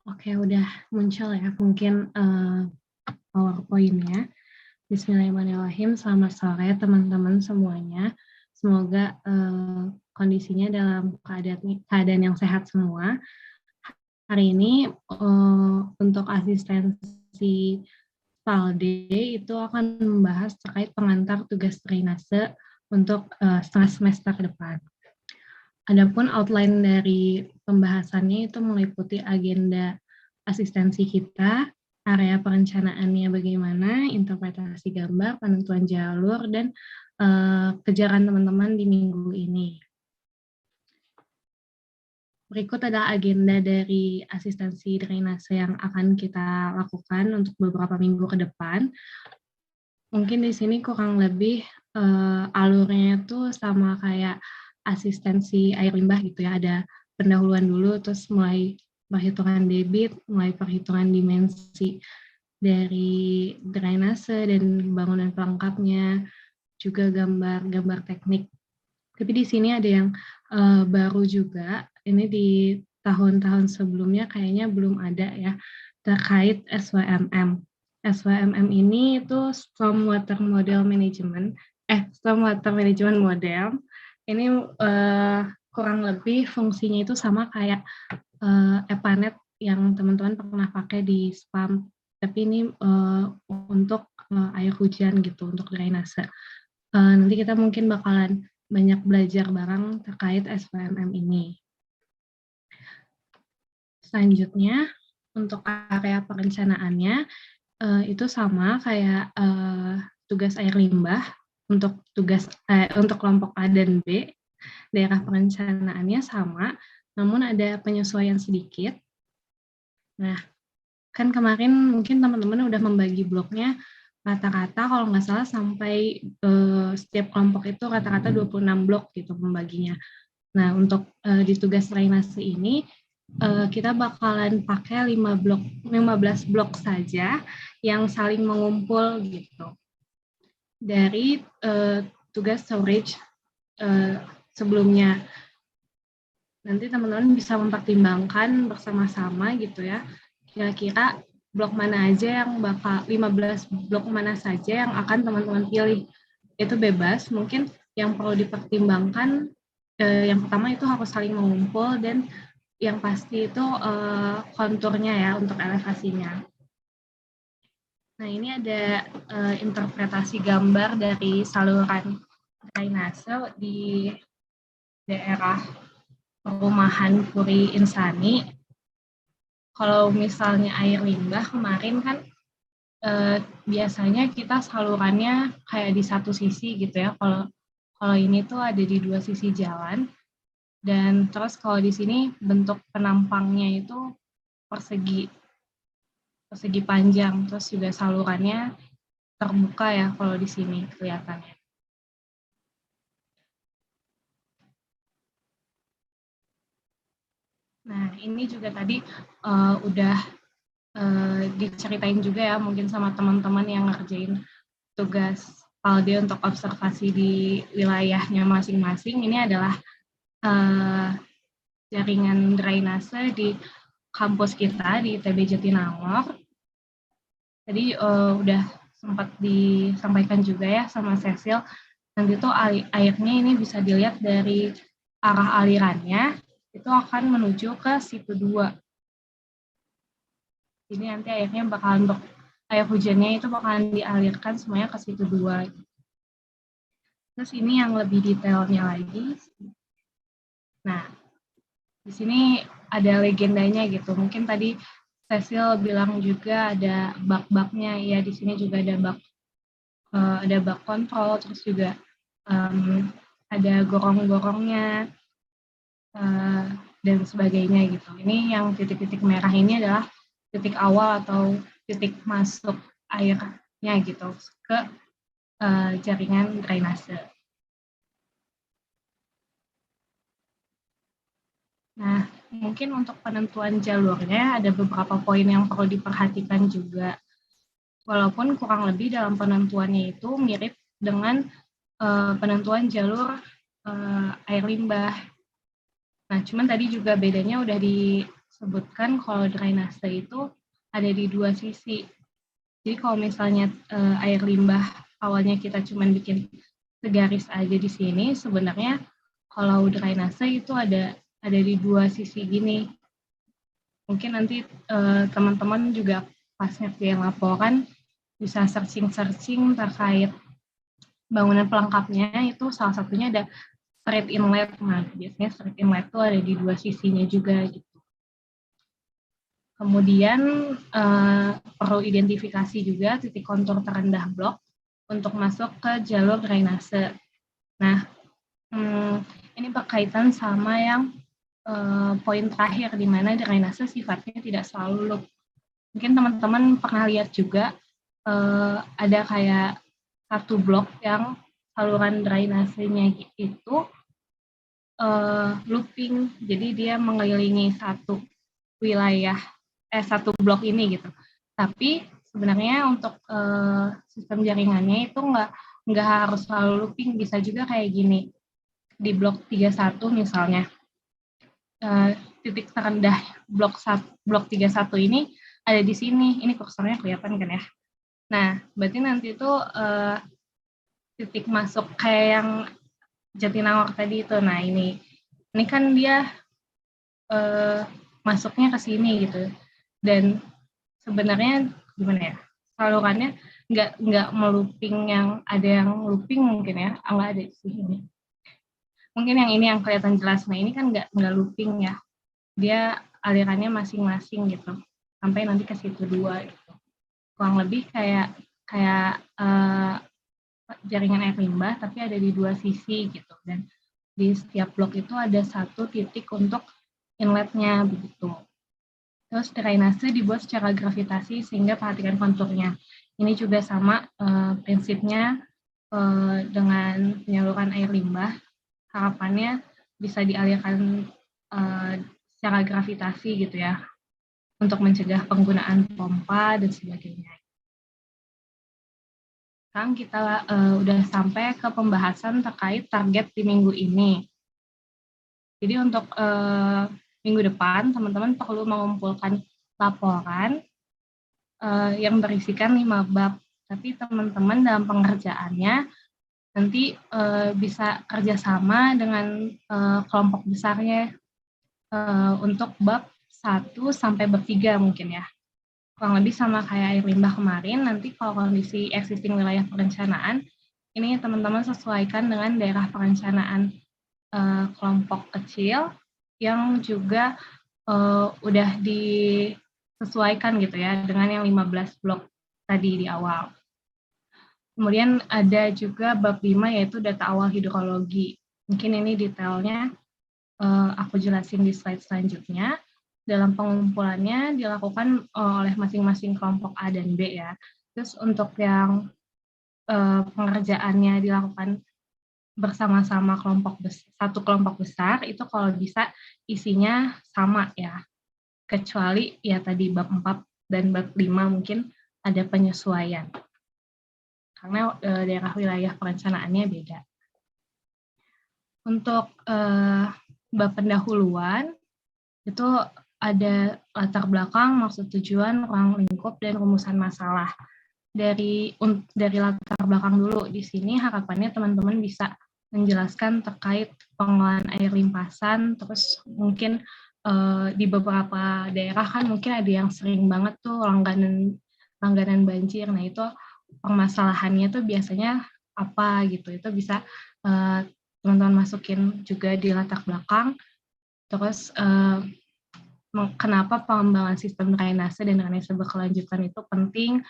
Oke, udah muncul ya mungkin PowerPoint-nya. Bismillahirrahmanirrahim. Selamat sore teman-teman semuanya. Semoga kondisinya dalam keadaan yang sehat semua. Hari ini untuk asistensi Valde itu akan membahas terkait pengantar tugas drainase untuk setengah semester ke depan. Adapun outline dari pembahasannya itu meliputi agenda asistensi kita, area perencanaannya bagaimana, interpretasi gambar, penentuan jalur, dan kejaran teman-teman di minggu ini. Berikut adalah agenda dari asistensi drainase yang akan kita lakukan untuk beberapa minggu ke depan. Mungkin di sini kurang lebih alurnya itu sama kayak asistensi air limbah gitu ya, ada pendahuluan dulu, terus mulai perhitungan debit, mulai perhitungan dimensi dari drainase dan bangunan pelengkapnya, juga gambar teknik. Tapi di sini ada yang baru juga, ini di tahun-tahun sebelumnya kayaknya belum ada ya, terkait SWMM. SWMM ini itu Stormwater Management Model. Ini kurang lebih fungsinya itu sama kayak EPANET yang teman-teman pernah pakai di SPAM, tapi ini untuk air hujan gitu, untuk drainase. Nanti kita mungkin bakalan banyak belajar bareng terkait SPMM ini. Selanjutnya, untuk area perencanaannya, itu sama kayak tugas air limbah untuk kelompok A dan B. Daerah perencanaannya sama, namun ada penyesuaian sedikit. Nah, kan kemarin mungkin teman-teman udah membagi bloknya rata-rata kalau nggak salah sampai setiap kelompok itu rata-rata 26 blok gitu pembaginya. Nah, untuk di tugas drainase ini kita bakalan pakai 15 blok saja yang saling mengumpul gitu. Dari tugas storage sebelumnya. Nanti teman-teman bisa mempertimbangkan bersama-sama gitu ya. Kira-kira blok mana aja yang 15 blok mana saja yang akan teman-teman pilih. Itu bebas, mungkin yang perlu dipertimbangkan yang pertama itu harus saling mengumpul dan yang pasti itu konturnya ya untuk elevasinya. Nah, ini ada interpretasi gambar dari saluran drainase di daerah perumahan Puri Insani. Kalau misalnya air limbah kemarin kan biasanya kita salurannya kayak di satu sisi gitu ya. Kalau ini tuh ada di dua sisi jalan. Dan terus kalau di sini bentuk penampangnya itu persegi panjang, terus juga salurannya terbuka ya kalau di sini kelihatannya. Nah, ini juga tadi udah diceritain juga ya mungkin sama teman-teman yang ngerjain tugas PALDE untuk observasi di wilayahnya masing-masing. Ini adalah jaringan drainase di kampus kita di ITB Jatinangor. Tadi udah sempat disampaikan juga ya sama Cecil, nanti tuh airnya ini bisa dilihat dari arah alirannya, itu akan menuju ke situ 2. Jadi nanti air hujannya itu bakalan dialirkan semuanya ke situ 2. Terus ini yang lebih detailnya lagi. Nah, di sini ada legendanya gitu. Mungkin tadi Cecil bilang juga ada bak-baknya, ya di sini juga ada bak kontrol, terus juga ada gorong-gorongnya dan sebagainya gitu. Ini yang titik-titik merah ini adalah titik awal atau titik masuk airnya gitu ke jaringan drainase. Nah, mungkin untuk penentuan jalurnya ada beberapa poin yang perlu diperhatikan juga. Walaupun kurang lebih dalam penentuannya itu mirip dengan penentuan jalur air limbah. Nah, cuman tadi juga bedanya udah sebutkan kalau drainase itu ada di dua sisi. Jadi kalau misalnya air limbah awalnya kita cuma bikin segaris aja di sini, sebenarnya kalau drainase itu ada di dua sisi gini. Mungkin nanti teman-teman juga pas ngerjain laporan bisa searching terkait bangunan pelengkapnya, itu salah satunya ada straight inlet. Nah, biasanya straight inlet itu ada di dua sisinya juga gitu. Kemudian perlu identifikasi juga titik kontur terendah blok untuk masuk ke jalur drainase. Nah, ini berkaitan sama yang poin terakhir, di mana drainase sifatnya tidak selalu loop. Mungkin teman-teman pernah lihat juga ada kayak satu blok yang saluran drainasenya itu looping, jadi dia mengelilingi satu wilayah, satu blok ini gitu. Tapi sebenarnya untuk sistem jaringannya itu nggak harus selalu looping, bisa juga kayak gini. Di blok 31 misalnya, titik terendah blok 31 ini ada di sini. Ini kursornya kelihatan kan ya. Nah, berarti nanti itu titik masuk kayak yang Jatinangor tadi itu. Nah, ini kan dia masuknya ke sini gitu. Dan sebenarnya gimana ya, salurannya nggak melooping, yang ada yang looping mungkin ya, nggak ada sih ini. Mungkin yang ini yang kelihatan jelas. Nah, ini kan nggak looping ya, dia alirannya masing-masing gitu, sampai nanti ke situ dua gitu. Kurang lebih kayak jaringan air limbah, tapi ada di dua sisi gitu. Dan di setiap blok itu ada satu titik untuk inletnya begitu. Terus drainase dibuat secara gravitasi sehingga perhatikan konturnya. Ini juga sama prinsipnya dengan penyaluran air limbah. Harapannya bisa dialirkan secara gravitasi gitu ya, untuk mencegah penggunaan pompa dan sebagainya. Sekarang kita udah sampai ke pembahasan terkait target di minggu ini. Jadi untuk minggu depan, teman-teman perlu mengumpulkan laporan yang berisikan 5 bab. Tapi teman-teman dalam pengerjaannya nanti bisa kerjasama dengan kelompok besarnya untuk bab 1 sampai bab 3 mungkin ya. Kurang lebih sama kayak air limbah kemarin, nanti kalau kondisi existing wilayah perencanaan, ini teman-teman sesuaikan dengan daerah perencanaan kelompok kecil yang juga udah disesuaikan gitu ya dengan yang 15 blok tadi di awal. Kemudian ada juga bab 5 yaitu data awal hidrologi. Mungkin ini detailnya aku jelasin di slide selanjutnya. Dalam pengumpulannya dilakukan oleh masing-masing kelompok A dan B ya. Terus untuk yang pengerjaannya dilakukan bersama-sama satu kelompok besar, itu kalau bisa isinya sama ya. Kecuali ya tadi bab 4 dan bab 5 mungkin ada penyesuaian. Karena daerah wilayah perencanaannya beda. Untuk bab pendahuluan, itu ada latar belakang, maksud tujuan, ruang lingkup, dan rumusan masalah. Dari latar belakang dulu, di sini harapannya teman-teman bisa menjelaskan terkait pengelolaan air limpasan, terus mungkin di beberapa daerah kan mungkin ada yang sering banget tuh langganan banjir. Nah, itu permasalahannya tuh biasanya apa gitu. Itu bisa teman-teman masukin juga di latar belakang. Terus kenapa pengembangan sistem drainase dan drainase berkelanjutan itu penting,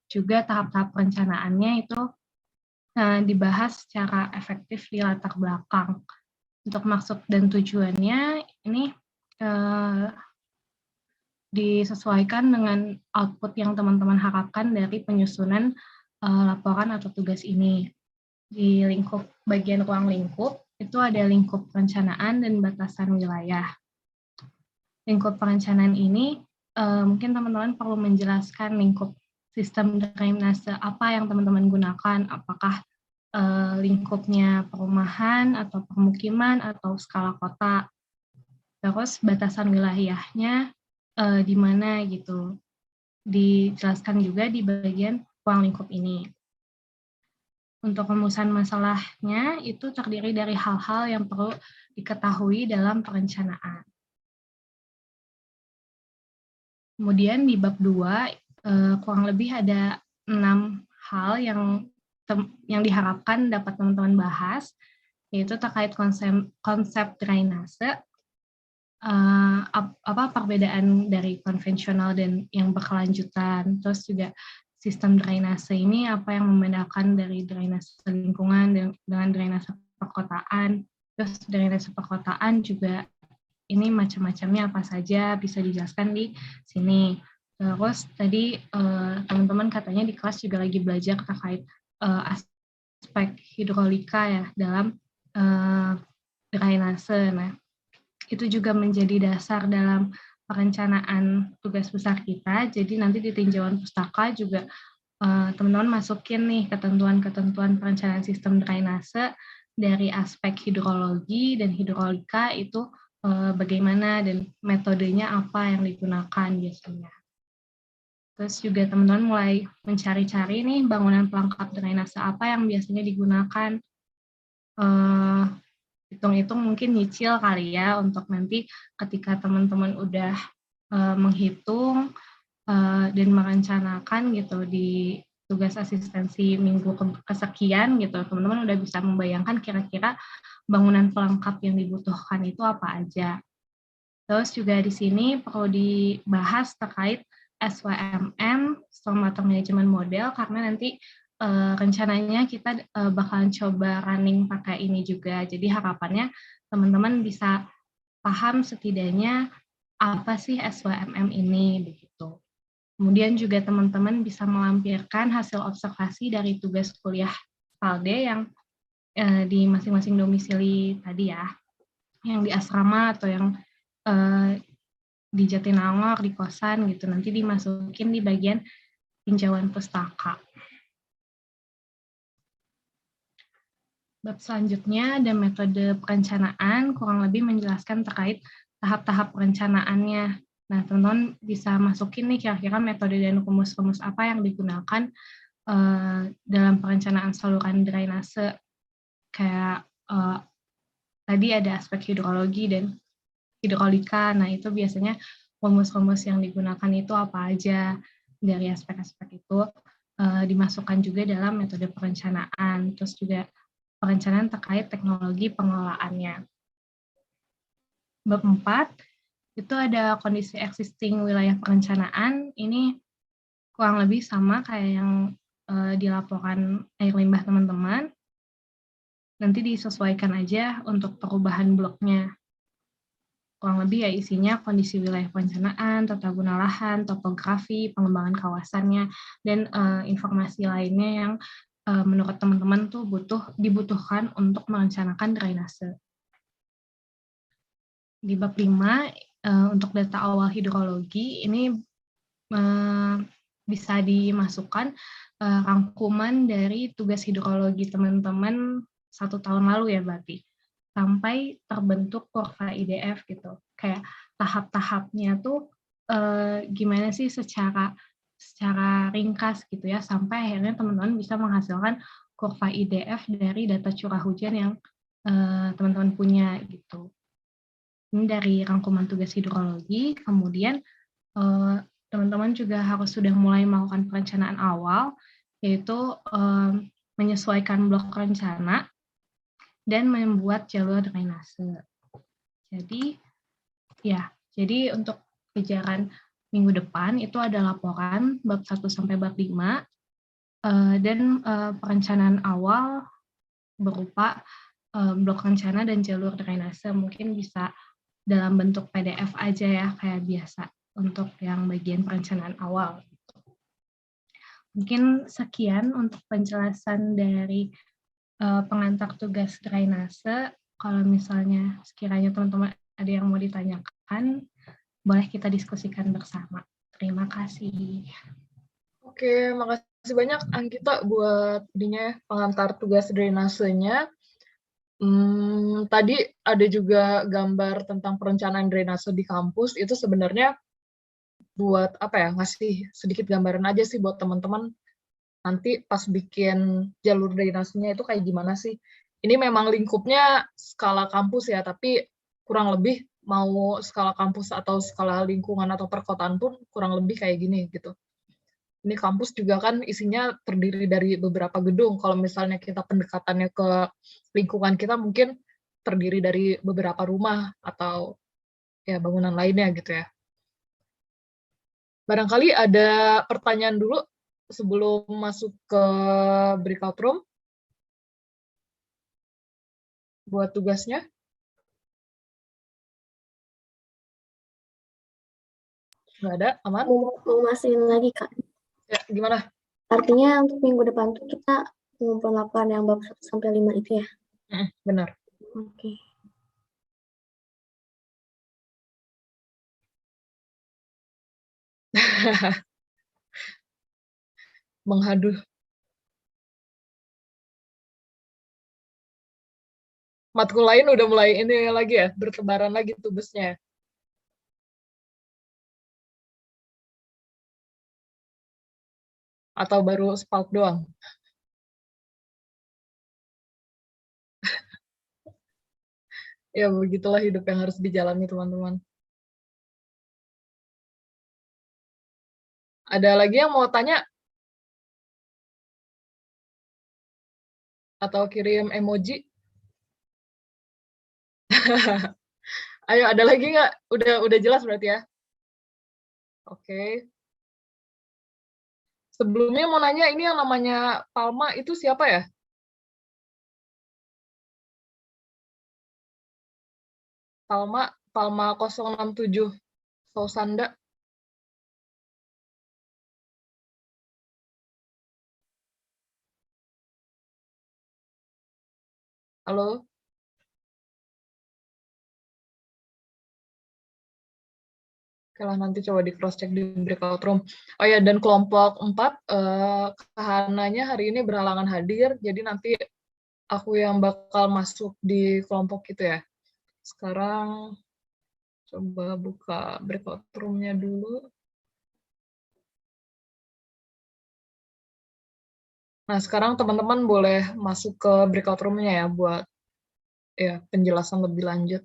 juga tahap-tahap perencanaannya itu dibahas secara efektif di latar belakang. Untuk maksud dan tujuannya ini disesuaikan dengan output yang teman-teman harapkan dari penyusunan laporan atau tugas ini. Di lingkup bagian ruang lingkup, itu ada lingkup perencanaan dan batasan wilayah. Lingkup perencanaan ini mungkin teman-teman perlu menjelaskan lingkup sistem drainase apa yang teman-teman gunakan, apakah lingkupnya perumahan atau permukiman atau skala kota. Terus batasan wilayahnya di mana gitu. Dijelaskan juga di bagian ruang lingkup ini. Untuk rumusan masalahnya itu terdiri dari hal-hal yang perlu diketahui dalam perencanaan. Kemudian di bab 2, kurang lebih ada 6 hal yang diharapkan dapat teman-teman bahas, yaitu terkait konsep drainase, perbedaan dari konvensional dan yang berkelanjutan, terus juga sistem drainase ini apa yang membedakan dari drainase lingkungan dengan drainase perkotaan, terus drainase perkotaan juga ini macam-macamnya apa saja bisa dijelaskan di sini. Terus tadi teman-teman katanya di kelas juga lagi belajar terkait aspek hidrolika ya dalam drainase. Nah, itu juga menjadi dasar dalam perencanaan tugas besar kita. Jadi nanti di tinjauan pustaka juga teman-teman masukin nih ketentuan-ketentuan perencanaan sistem drainase dari aspek hidrologi dan hidrolika itu bagaimana dan metodenya apa yang digunakan biasanya. Terus juga teman-teman mulai mencari-cari nih bangunan pelengkap drainase apa yang biasanya digunakan. Hitung-hitung mungkin nyicil kali ya untuk nanti ketika teman-teman udah menghitung dan merencanakan gitu di tugas asistensi minggu kesekian gitu, teman-teman udah bisa membayangkan kira-kira bangunan pelengkap yang dibutuhkan itu apa aja. Terus juga di sini perlu dibahas terkait SWMM, Stormwater Management Model, karena nanti rencananya kita bakalan coba running pakai ini juga. Jadi harapannya teman-teman bisa paham setidaknya apa sih SWMM ini begitu. Kemudian juga teman-teman bisa melampirkan hasil observasi dari tugas kuliah PALDE yang di masing-masing domisili tadi ya, yang di asrama atau yang di Jatinangor, di kosan gitu, nanti dimasukin di bagian tinjauan pustaka. Bab selanjutnya ada metode perencanaan, kurang lebih menjelaskan terkait tahap-tahap perencanaannya. Nah, teman-teman bisa masukin nih kira-kira metode dan rumus-rumus apa yang digunakan dalam perencanaan saluran drainase. Kayak tadi ada aspek hidrologi dan hidrolika. Nah, itu biasanya rumus-rumus yang digunakan itu apa aja dari aspek-aspek itu dimasukkan juga dalam metode perencanaan. Terus juga perencanaan terkait teknologi pengelolaannya. Bab 4, itu ada kondisi existing wilayah perencanaan. Ini kurang lebih sama kayak yang di laporan air limbah teman-teman. Nanti disesuaikan aja untuk perubahan bloknya. Kurang lebih ya isinya kondisi wilayah perencanaan, tata guna lahan, topografi, pengembangan kawasannya, dan informasi lainnya yang menurut teman-teman tuh dibutuhkan untuk merencanakan drainase. Di bab 5, untuk data awal hidrologi, ini bisa dimasukkan rangkuman dari tugas hidrologi teman-teman 1 tahun lalu ya berarti, sampai terbentuk kurva IDF gitu. Kayak tahap-tahapnya tuh gimana sih secara ringkas gitu ya, sampai akhirnya teman-teman bisa menghasilkan kurva IDF dari data curah hujan yang teman-teman punya gitu. Ini dari rangkuman tugas hidrologi, kemudian teman-teman juga harus sudah mulai melakukan perencanaan awal, yaitu menyesuaikan blok rencana dan membuat jalur drainase. Jadi untuk kejaran minggu depan itu ada laporan bab 1 sampai bab 5 dan perencanaan awal berupa blok rencana dan jalur drainase, mungkin bisa dalam bentuk PDF aja ya kayak biasa untuk yang bagian perencanaan awal. Mungkin sekian untuk penjelasan dari pengantar tugas drainase. Kalau misalnya sekiranya teman-teman ada yang mau ditanyakan, boleh kita diskusikan bersama. Terima kasih. Oke, makasih banyak Anggita buat pengantar tugas drainasenya. Tadi ada juga gambar tentang perencanaan drainase di kampus, itu sebenarnya buat apa ya, ngasih sedikit gambaran aja sih buat teman-teman nanti pas bikin jalur drainasenya itu kayak gimana sih. Ini memang lingkupnya skala kampus ya, tapi kurang lebih mau skala kampus atau skala lingkungan atau perkotaan pun kurang lebih kayak gini gitu. Ini kampus juga kan isinya terdiri dari beberapa gedung. Kalau misalnya kita pendekatannya ke lingkungan kita mungkin terdiri dari beberapa rumah atau ya bangunan lainnya gitu ya. Barangkali ada pertanyaan dulu sebelum masuk ke breakout room buat tugasnya. Nggak ada, aman? Mau masukin lagi, Kak. Ya, gimana? Artinya untuk minggu depan tuh kita ngumpul laporan yang bab 1 sampai 5 itu ya? Benar. Oke. Menghaduh. Matkul lain udah mulai ini lagi ya, bertebaran lagi tugasnya. Atau baru spalk doang? Ya begitulah hidup yang harus dijalani teman-teman. Ada lagi yang mau tanya? Atau kirim emoji? Ayo, ada lagi nggak? Udah jelas berarti ya? Oke. Sebelumnya mau nanya, ini yang namanya Palma itu siapa ya? Palma 067 Sausanda. Halo? Oke lah, nanti coba di cross check di breakout room. Oh ya, dan kelompok 4, Kahananya hari ini berhalangan hadir, jadi nanti aku yang bakal masuk di kelompok itu ya. Sekarang coba buka breakout room-nya dulu. Nah, sekarang teman-teman boleh masuk ke breakout room-nya ya buat ya penjelasan lebih lanjut.